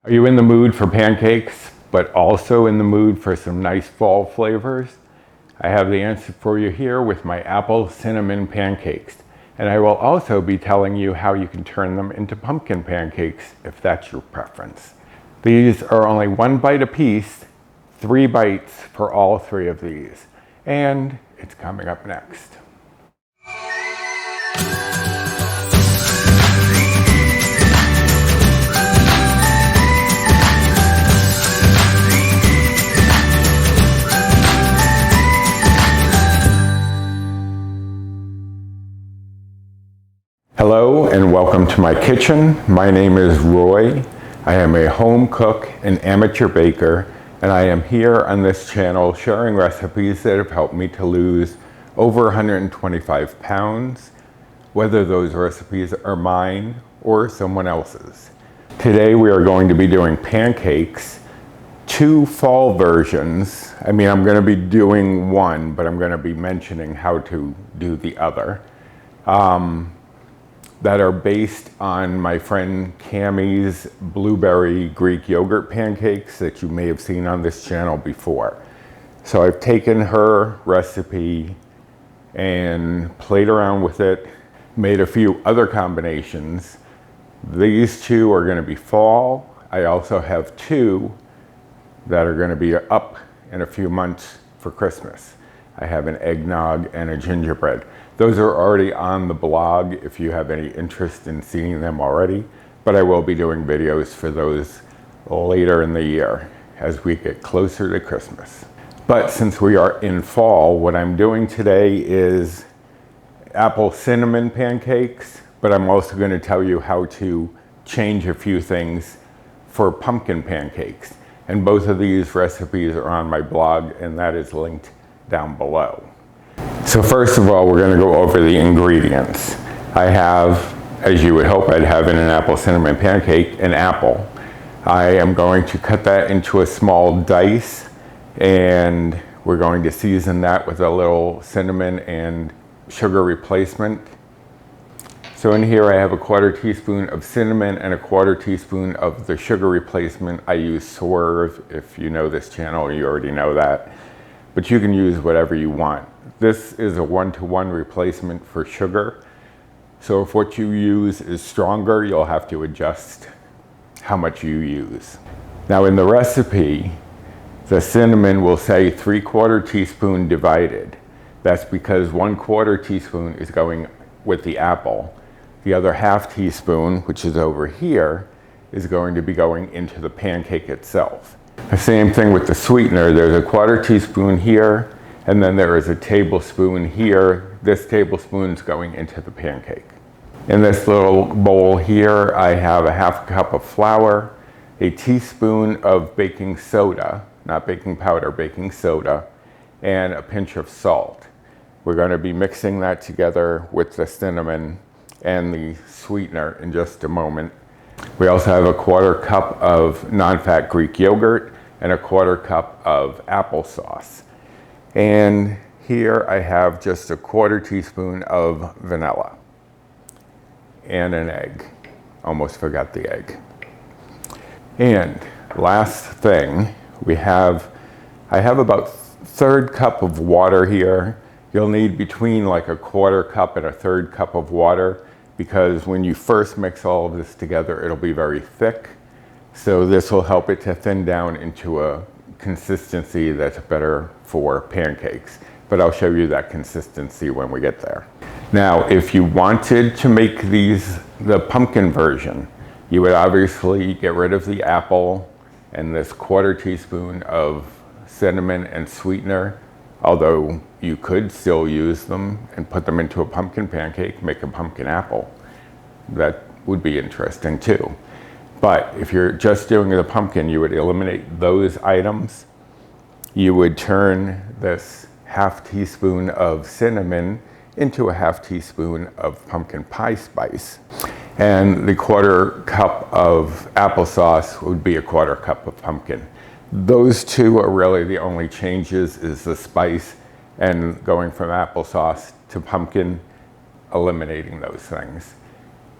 Are you in the mood for pancakes, but also in the mood for some nice fall flavors? I have the answer for you here with my apple cinnamon pancakes. And I will also be telling you how you can turn them into pumpkin pancakes if that's your preference. These are only 1 bite apiece, 3 bites for all 3 of these. And it's coming up next. Hello and welcome to my kitchen. My name is Roy. I am a home cook and amateur baker, and I am here on this channel sharing recipes that have helped me to lose over 125 pounds, whether those recipes are mine or someone else's. Today we are going to be doing pancakes, 2 fall versions. I'm going to be doing one, but I'm going to be mentioning how to do the other. That are based on my friend Cammie's blueberry Greek yogurt pancakes that you may have seen on this channel before. So I've taken her recipe and played around with it, made a few other combinations. These 2 are going to be fall. I also have 2 that are going to be up in a few months for Christmas. I have an eggnog and a gingerbread. Those are already on the blog if you have any interest in seeing them already, but I will be doing videos for those later in the year as we get closer to Christmas. But since we are in fall, what I'm doing today is apple cinnamon pancakes, but I'm also going to tell you how to change a few things for pumpkin pancakes. And both of these recipes are on my blog, and that is linked down below. So first of all, we're going to go over the ingredients. I have, as you would hope I'd have in an apple cinnamon pancake, an apple. I am going to cut that into a small dice, and we're going to season that with a little cinnamon and sugar replacement. So in here I have a 1/4 teaspoon of cinnamon and a 1/4 teaspoon of the sugar replacement. I use Swerve. If you know this channel, you already know that. But you can use whatever you want. This is a 1-to-1 replacement for sugar. So if what you use is stronger, you'll have to adjust how much you use. Now in the recipe, the cinnamon will say 3/4 teaspoon divided. That's because 1/4 teaspoon is going with the apple. The other 1/2 teaspoon, which is over here, is going to be going into the pancake itself. The same thing with the sweetener. There's a 1/4 teaspoon here, and then there is a tablespoon here. This tablespoon is going into the pancake. In this little bowl here, I have a 1/2 cup of flour, a teaspoon of baking soda, not baking powder, baking soda, and a pinch of salt. We're going to be mixing that together with the cinnamon and the sweetener in just a moment. We also have a 1/4 cup of non-fat Greek yogurt and a 1/4 cup of applesauce. And here I have just a 1/4 teaspoon of vanilla and an egg. Almost forgot the egg. And last thing, I have about 1/3 cup of water here. You'll need between like a 1/4 cup and a 1/3 cup of water, because when you first mix all of this together, it'll be very thick. So this will help it to thin down into a consistency that's better for pancakes. But I'll show you that consistency when we get there. Now, if you wanted to make these the pumpkin version, you would obviously get rid of the apple and this 1/4 teaspoon of cinnamon and sweetener, although you could still use them and put them into a pumpkin pancake, make a pumpkin apple. That would be interesting too. But if you're just doing the pumpkin, you would eliminate those items. You would turn this 1/2 teaspoon of cinnamon into a 1/2 teaspoon of pumpkin pie spice. And the 1/4 cup of applesauce would be a 1/4 cup of pumpkin. Those 2 are really the only changes, is the spice and going from applesauce to pumpkin, eliminating those things.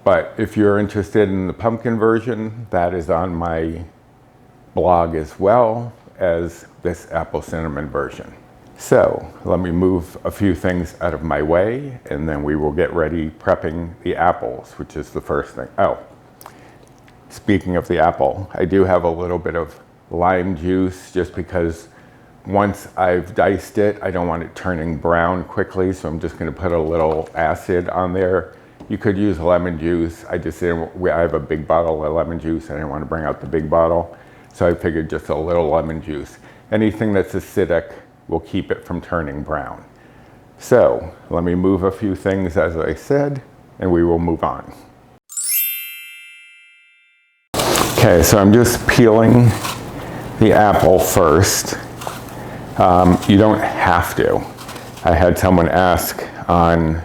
But if you're interested in the pumpkin version, that is on my blog as well as this apple cinnamon version. So let me move a few things out of my way, and then we will get ready prepping the apples, which is the first thing. Oh, speaking of the apple, I do have a little bit of lime juice just because once I've diced it, I don't want it turning brown quickly, so I'm just gonna put a little acid on there. You could use lemon juice. I have a big bottle of lemon juice. I didn't want to bring out the big bottle, so I figured just a little lemon juice. Anything that's acidic will keep it from turning brown. So let me move a few things as I said, and we will move on. Okay, so I'm just peeling the apple first. You don't have to. I had someone ask on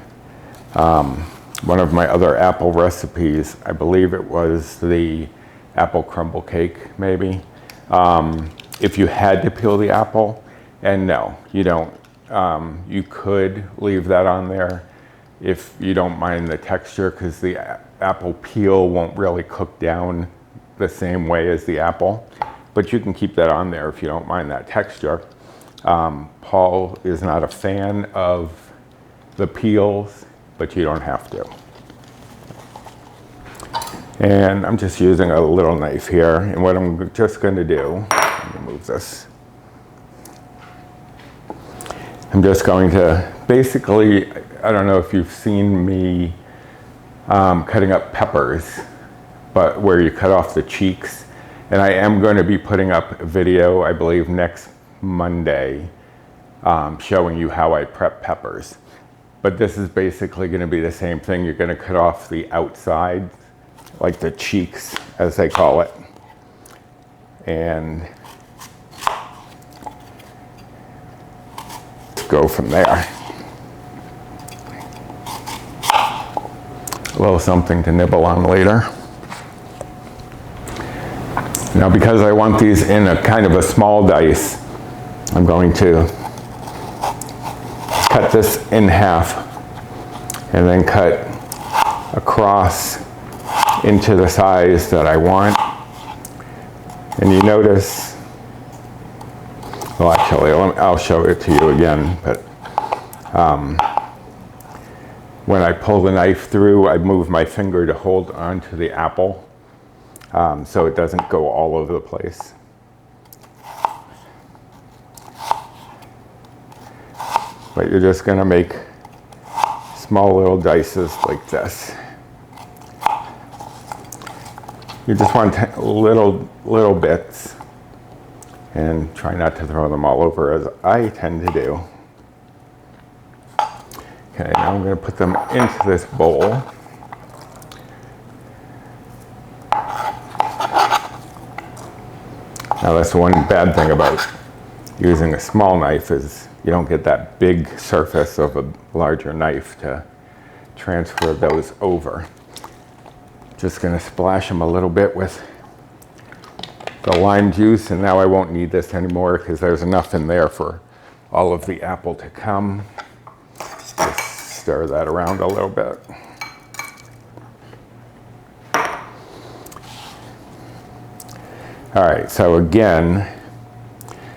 one of my other apple recipes, I believe it was the apple crumble cake maybe, if you had to peel the apple, and no, you don't. You could leave that on there if you don't mind the texture, because the apple peel won't really cook down the same way as the apple, but you can keep that on there if you don't mind that texture. Paul is not a fan of the peels, but you don't have to. And I'm just using a little knife here, and what I'm just going to do, let me move this. I'm just going to basically, I don't know if you've seen me cutting up peppers, but where you cut off the cheeks. And I am going to be putting up a video, I believe next Monday, showing you how I prep peppers. But this is basically going to be the same thing. You're going to cut off the outside, like the cheeks, as they call it. And go from there. A little something to nibble on later. Now, because I want these in a kind of a small dice, I'm going to cut this in half and then cut across into the size that I want. And you notice, well, actually, I'll show it to you again, but when I pull the knife through, I move my finger to hold onto the apple so it doesn't go all over the place. But you're just going to make small little dices like this. You just want little bits, and try not to throw them all over, as I tend to do. Okay, now I'm going to put them into this bowl. Now that's one bad thing about using a small knife, is you don't get that big surface of a larger knife to transfer those over. Just going to splash them a little bit with the lime juice, and now I won't need this anymore because there's enough in there for all of the apple to come. Just stir that around a little bit. All right, so again,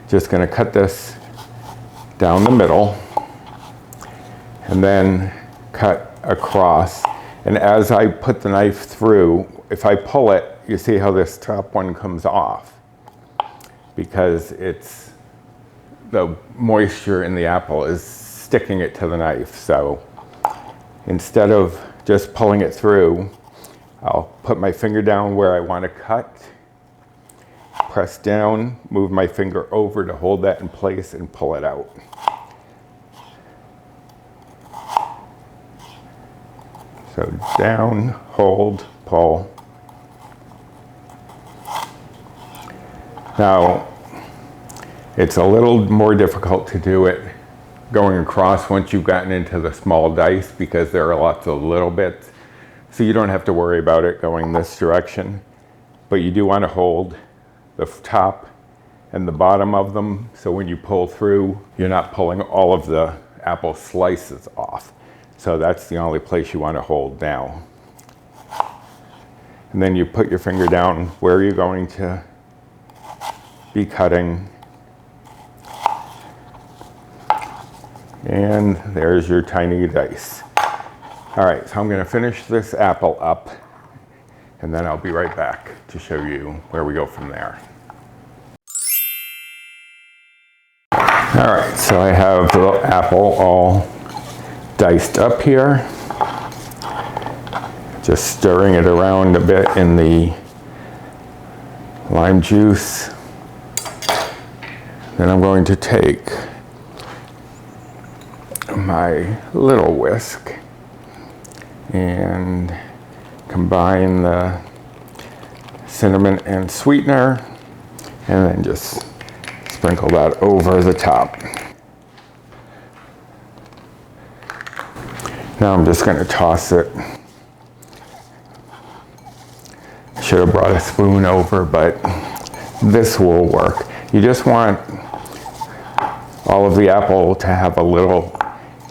just going to cut this down the middle and then cut across. And as I put the knife through, if I pull it, you see how this top one comes off, because it's the moisture in the apple is sticking it to the knife. So instead of just pulling it through, I'll put my finger down where I want to cut, press down, move my finger over to hold that in place, and pull it out. So down, hold, pull. Now, it's a little more difficult to do it going across once you've gotten into the small dice, because there are lots of little bits. So you don't have to worry about it going this direction, but you do want to hold the top and the bottom of them, so when you pull through, you're not pulling all of the apple slices off. So that's the only place you want to hold now. And then you put your finger down where you're going to be cutting. And there's your tiny dice. All right, so I'm going to finish this apple up, and then I'll be right back to show you where we go from there. All right, so I have the apple all diced up here. Just stirring it around a bit in the lime juice. Then I'm going to take my little whisk and combine the cinnamon and sweetener, and then just sprinkle that over the top. Now I'm just going to toss it. Should have brought a spoon over, but this will work. You just want all of the apple to have a little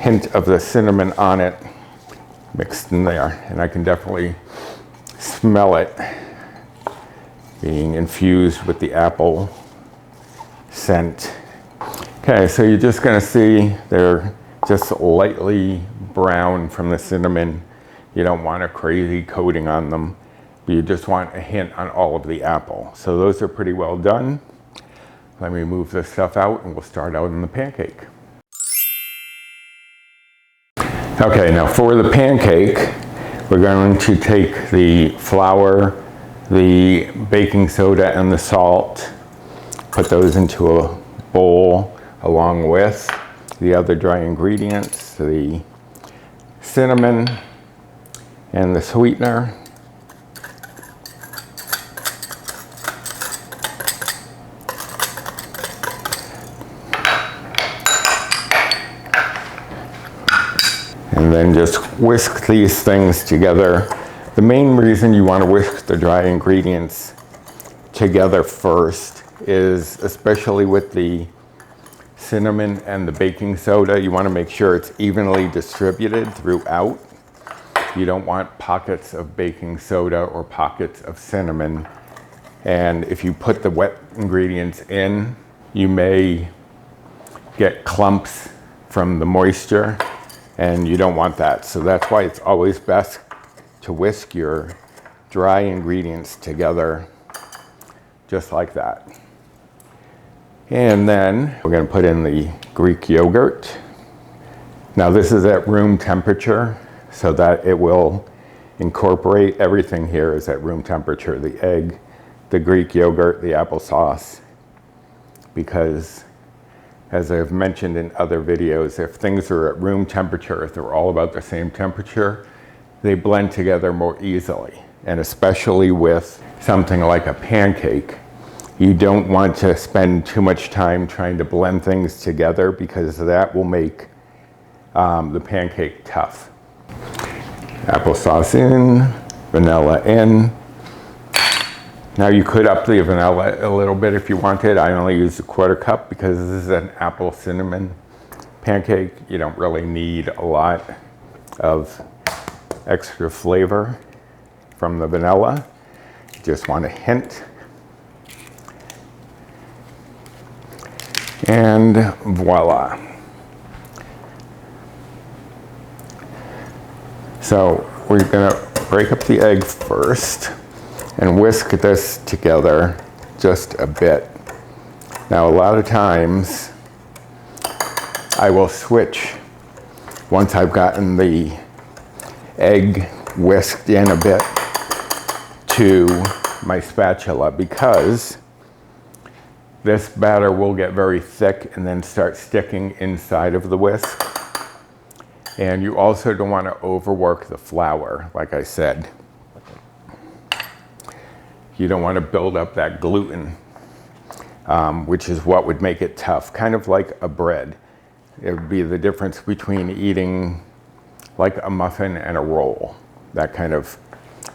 hint of the cinnamon on it mixed in there, and I can definitely smell it being infused with the apple scent. Okay, so you're just going to see they're just lightly brown from the cinnamon. You don't want a crazy coating on them, but you just want a hint on all of the apple. So those are pretty well done. Let me move this stuff out and we'll start out in the pancake. Okay, now for the pancake, we're going to take the flour, the baking soda, and the salt, put those into a bowl along with the other dry ingredients, the cinnamon and the sweetener. And then just whisk these things together. The main reason you want to whisk the dry ingredients together first is, especially with the cinnamon and the baking soda, you want to make sure it's evenly distributed throughout. You don't want pockets of baking soda or pockets of cinnamon. And if you put the wet ingredients in, you may get clumps from the moisture, and you don't want that. So that's why it's always best to whisk your dry ingredients together just like that. And then we're going to put in the Greek yogurt. Now this is at room temperature so that it will incorporate everything here is at room temperature. The egg, the Greek yogurt, the applesauce, because as I've mentioned in other videos, if things are at room temperature, if they're all about the same temperature, they blend together more easily. And especially with something like a pancake, you don't want to spend too much time trying to blend things together, because that will make the pancake tough. Applesauce in, vanilla in. Now you could up the vanilla a little bit if you wanted. I only use a 1/4 cup because this is an apple cinnamon pancake. You don't really need a lot of extra flavor from the vanilla. You just want a hint. And voila. So we're gonna break up the egg first and whisk this together just a bit. Now a lot of times I will switch once I've gotten the egg whisked in a bit to my spatula, because this batter will get very thick and then start sticking inside of the whisk. And you also don't want to overwork the flour, like I said. You don't want to build up that gluten, which is what would make it tough, kind of like a bread. It would be the difference between eating like a muffin and a roll, that kind of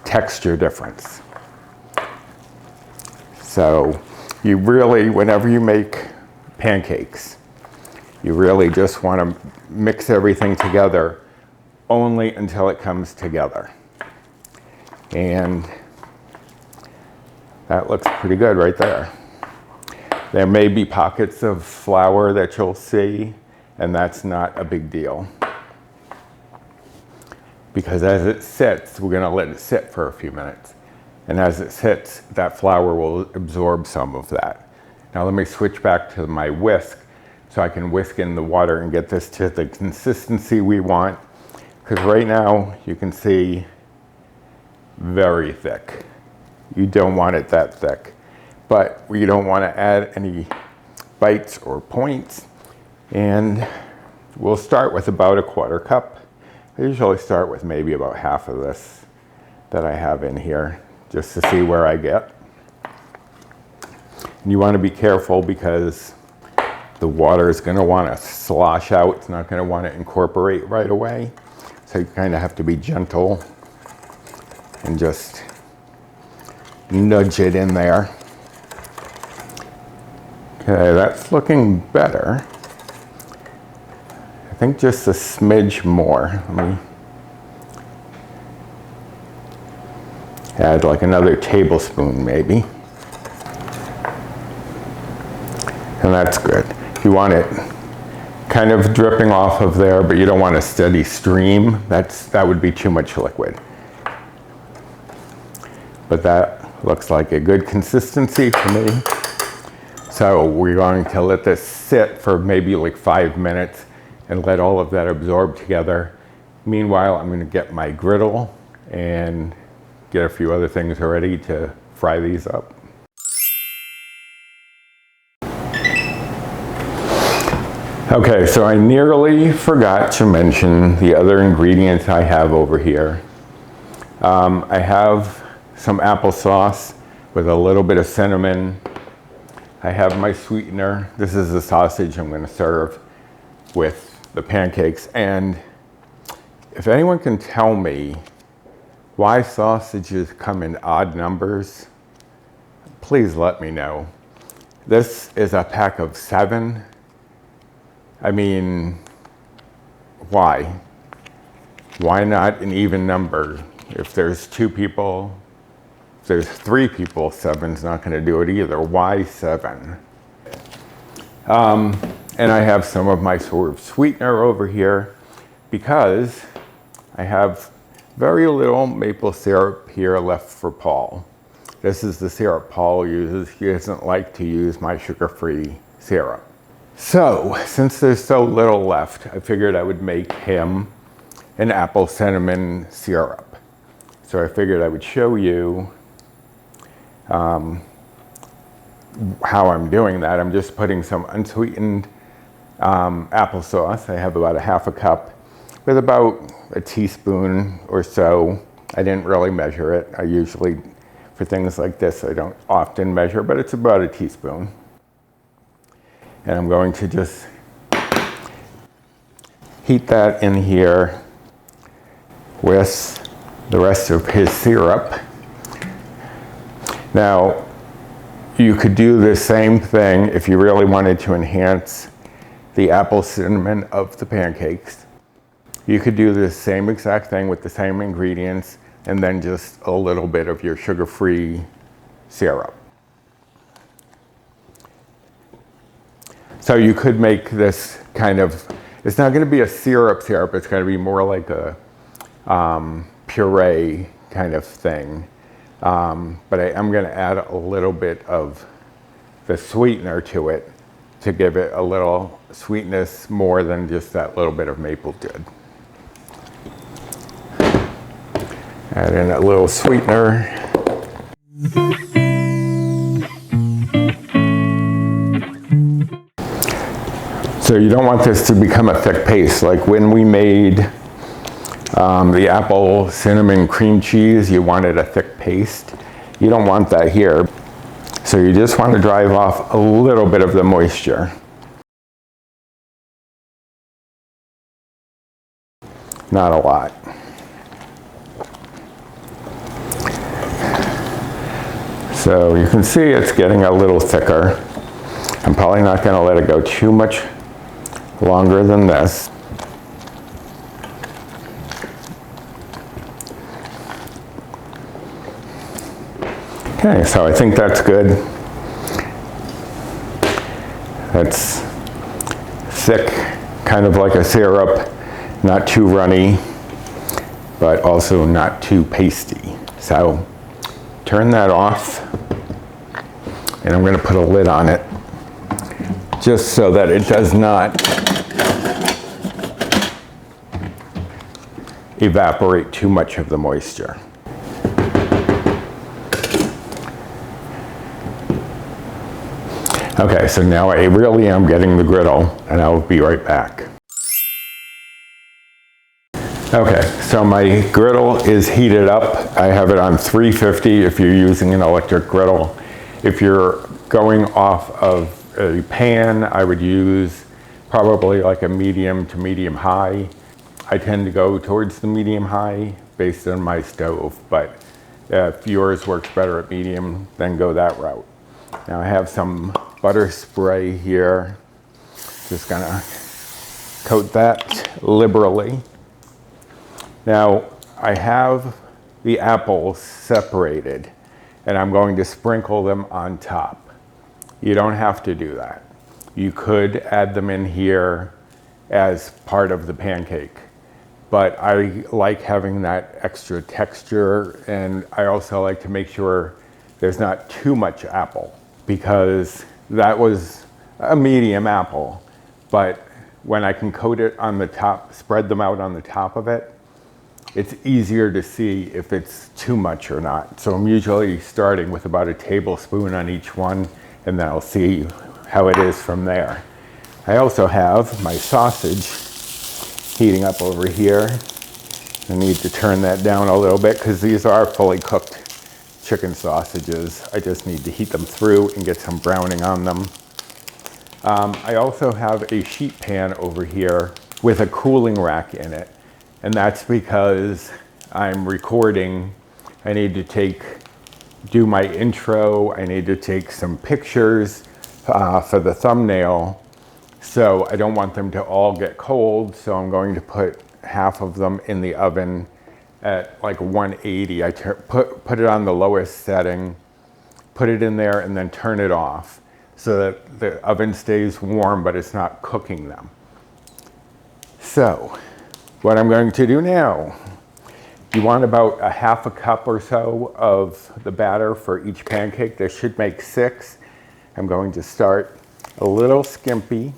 texture difference. So you really, whenever you make pancakes, you really just want to mix everything together only until it comes together. And That looks pretty good right there. There may be pockets of flour that you'll see, and that's not a big deal. Because as it sits, we're gonna let it sit for a few minutes. And as it sits, that flour will absorb some of that. Now let me switch back to my whisk so I can whisk in the water and get this to the consistency we want. Because right now, you can see very thick. You don't want it that thick. But we don't want to add any bites or points. And we'll start with about a 1/4 cup. I usually start with maybe about half of this that I have in here, just to see where I get. And you want to be careful because the water is going to want to slosh out. It's not going to want to incorporate right away. So you kind of have to be gentle and just nudge it in there. Okay, that's looking better. I think just a smidge more. Let me add like another tablespoon maybe. And that's good. You want it kind of dripping off of there, but you don't want a steady stream. That would be too much liquid. But that looks like a good consistency for me. So we're going to let this sit for maybe like 5 minutes and let all of that absorb together. Meanwhile, I'm going to get my griddle and get a few other things ready to fry these up. Okay, so I nearly forgot to mention the other ingredients I have over here. I have some applesauce with a little bit of cinnamon. I have my sweetener. This is the sausage I'm going to serve with the pancakes. And if anyone can tell me why sausages come in odd numbers, please let me know. This is a pack of 7. I mean, why? Why not an even number? If there's 2 people, if there's 3 people, 7's not going to do it either. Why 7? And I have some of my sort of sweetener over here because I have very little maple syrup here left for Paul. This is the syrup Paul uses. He doesn't like to use my sugar-free syrup. So, since there's so little left, I figured I would make him an apple cinnamon syrup. So I figured I would show you how I'm doing that. I'm just putting some unsweetened applesauce. I have about a half a cup with about a teaspoon or so. I didn't really measure it. I usually, for things like this, I don't often measure, but it's about a teaspoon. And I'm going to just heat that in here with the rest of his syrup. Now, you could do the same thing if you really wanted to enhance the apple cinnamon of the pancakes. You could do the same exact thing with the same ingredients and then just a little bit of your sugar-free syrup. So you could make this kind of, it's not going to be a syrup, it's going to be more like a puree kind of thing. But I'm going to add a little bit of the sweetener to it to give it a little sweetness more than just that little bit of maple did. Add in a little sweetener. So you don't want this to become a thick paste. Like when we made the apple cinnamon cream cheese, you wanted a thick paste. You don't want that here. So you just want to drive off a little bit of the moisture. Not a lot. So you can see it's getting a little thicker. I'm probably not going to let it go too much longer than this. Okay, so I think that's good. That's thick, kind of like a syrup, not too runny, but also not too pasty. So turn that off, and I'm going to put a lid on it just so that it does not evaporate too much of the moisture. Okay, so now I really am getting the griddle, and I'll be right back. Okay, so my griddle is heated up. I have it on 350 if you're using an electric griddle. If you're going off of a pan, I would use probably like a medium to medium high. I tend to go towards the medium high based on my stove, but if yours works better at medium, then go that route. Now I have some butter spray here. Just gonna coat that liberally. Now I have the apples separated, and I'm going to sprinkle them on top. You don't have to do that. You could add them in here as part of the pancake, but I like having that extra texture, and I also like to make sure there's not too much apple, because that was a medium apple, but when I can coat it on the top, spread them out on the top of it, it's easier to see if it's too much or not. So I'm usually starting with about a tablespoon on each one, and then I'll see how it is from there. I also have my sausage heating up over here. I need to turn that down a little bit because these are fully cooked chicken sausages. I just need to heat them through and get some browning on them. I also have a sheet pan over here with a cooling rack in it, and that's because I'm recording. I need to do my intro. I need to take some pictures for the thumbnail, so I don't want them to all get cold, so I'm going to put half of them in the oven at like 180. I put it on the lowest setting, put it in there, and then turn it off so that the oven stays warm, but it's not cooking them. So what I'm going to do now, you want about a half a cup or so of the batter for each pancake. This should make 6. I'm going to start a little skimpy,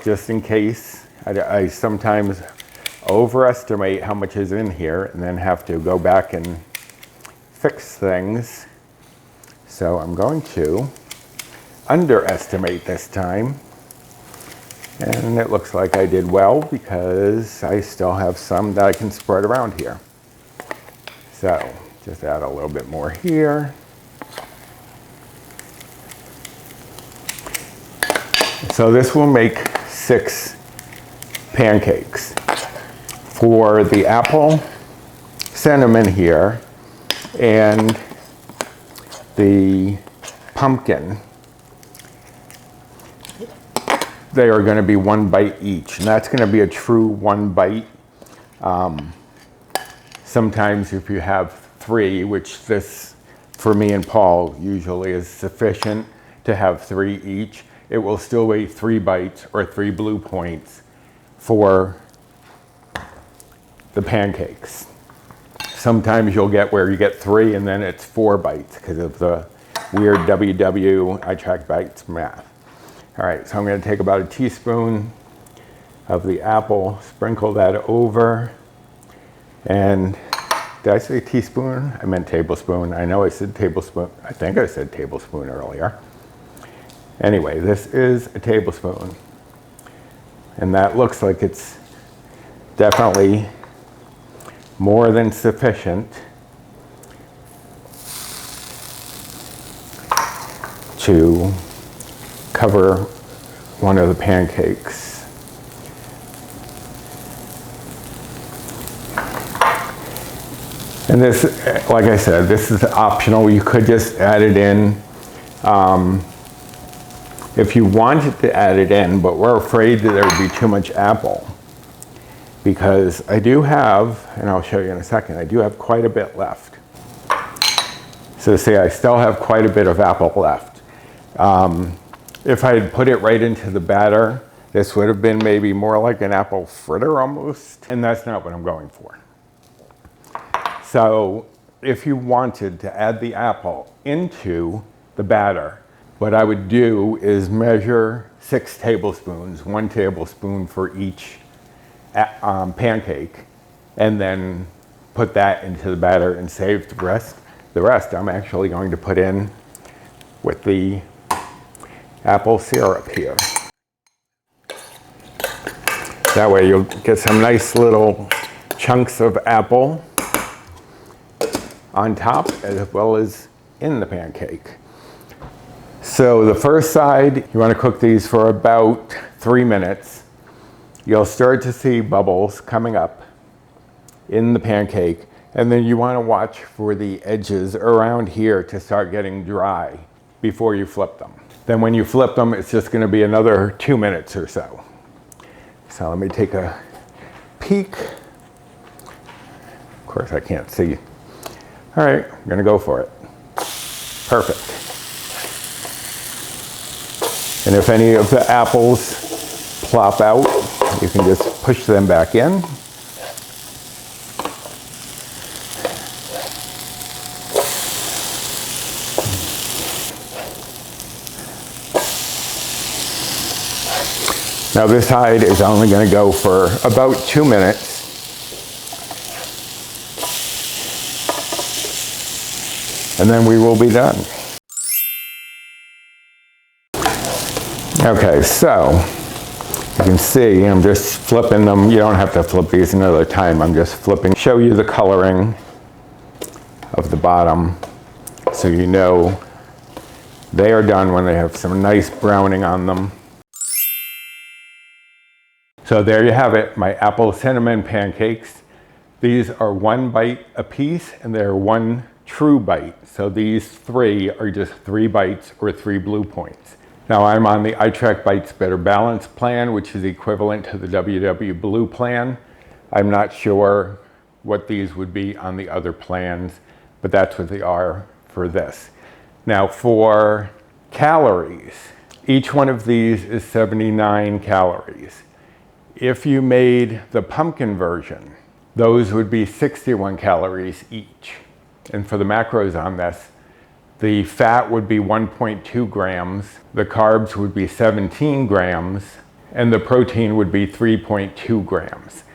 just in case. I sometimes overestimate how much is in here and then have to go back and fix things. So I'm going to underestimate this time. And it looks like I did well because I still have some that I can spread around here. So just add a little bit more here. So this will make 6 pancakes. For the apple, cinnamon here, and the pumpkin, they are going to be 1 bite each, and that's going to be a true 1 bite. Sometimes if you have 3, which this for me and Paul usually is sufficient to have 3 each, it will still be 3 bites or 3 blue points for the pancakes. Sometimes you'll get where you get 3 and then it's 4 bites because of the weird iTrackBites math. All right, so I'm going to take about a teaspoon of the apple, sprinkle that over, and did I say teaspoon? I meant tablespoon. I know I said tablespoon. I think I said tablespoon earlier. Anyway, this is a tablespoon, and that looks like it's definitely more than sufficient to cover one of the pancakes. And this, like I said, this is optional. You could just add it in if you wanted to add it in, but we're afraid that there would be too much apple, because I do have, and I'll show you in a second, I do have quite a bit left. So see, I still have quite a bit of apple left. If I had put it right into the batter, this would have been maybe more like an apple fritter almost, and that's not what I'm going for. So if you wanted to add the apple into the batter, what I would do is measure 6 tablespoons, 1 tablespoon for each pancake, and then put that into the batter and save the rest. The rest I'm actually going to put in with the apple syrup here. That way you'll get some nice little chunks of apple on top as well as in the pancake. So the first side, you want to cook these for about 3 minutes. You'll start to see bubbles coming up in the pancake, and then you want to watch for the edges around here to start getting dry before you flip them. Then when you flip them, it's just going to be another 2 minutes or so. So let me take a peek. Of course I can't see. All right, I'm going to go for it. Perfect. And if any of the apples plop out, you can just push them back in. Now this side is only going to go for about 2 minutes. And then we will be done. Okay, so you can see I'm just flipping them. You don't have to flip these another time. I'm just flipping, show you the coloring of the bottom so you know they are done when they have some nice browning on them. So there you have it, my apple cinnamon pancakes. These are 1 bite a piece and they're 1 true bite. So these 3 are just 3 bites or 3 blue points. Now I'm on the iTrackBites Better Balance plan, which is equivalent to the WW Blue plan. I'm not sure what these would be on the other plans, but that's what they are for this. Now for calories, each one of these is 79 calories. If you made the pumpkin version, those would be 61 calories each. And for the macros on this, the fat would be 1.2 grams, the carbs would be 17 grams, and the protein would be 3.2 grams.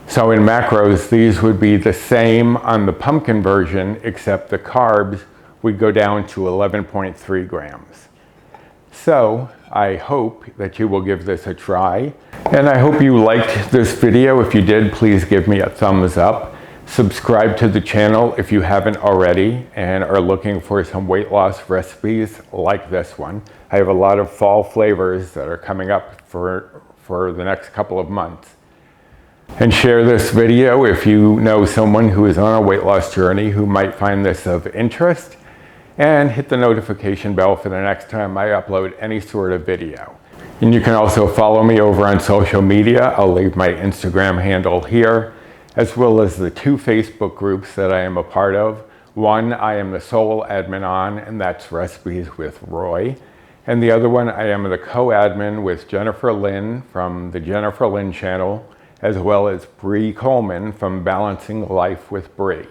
So in macros, these would be the same on the pumpkin version, except the carbs would go down to 11.3 grams. So I hope that you will give this a try. And I hope you liked this video. If you did, please give me a thumbs up. Subscribe to the channel if you haven't already and are looking for some weight loss recipes like this one. I have a lot of fall flavors that are coming up for the next couple of months. And share this video if you know someone who is on a weight loss journey who might find this of interest. And hit the notification bell for the next time I upload any sort of video. And you can also follow me over on social media. I'll leave my Instagram handle here, as well as the 2 Facebook groups that I am a part of. One I am the sole admin on, and that's Recipes with Roy. And the other one I am the co-admin with Jennifer Lynn from the Jennifer Lynn channel, as well as Bree Coleman from Balancing Life with Bree.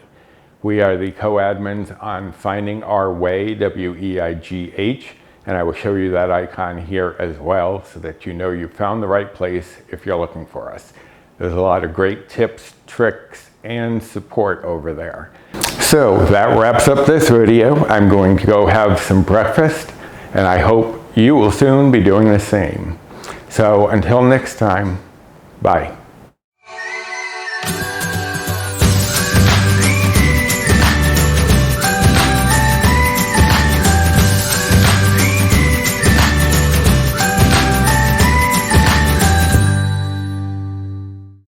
We are the co-admins on Finding Our Way, W-E-I-G-H, and I will show you that icon here as well so that you know you found the right place if you're looking for us. There's a lot of great tips, tricks, and support over there. So that wraps up this video. I'm going to go have some breakfast, and I hope you will soon be doing the same. So until next time, bye.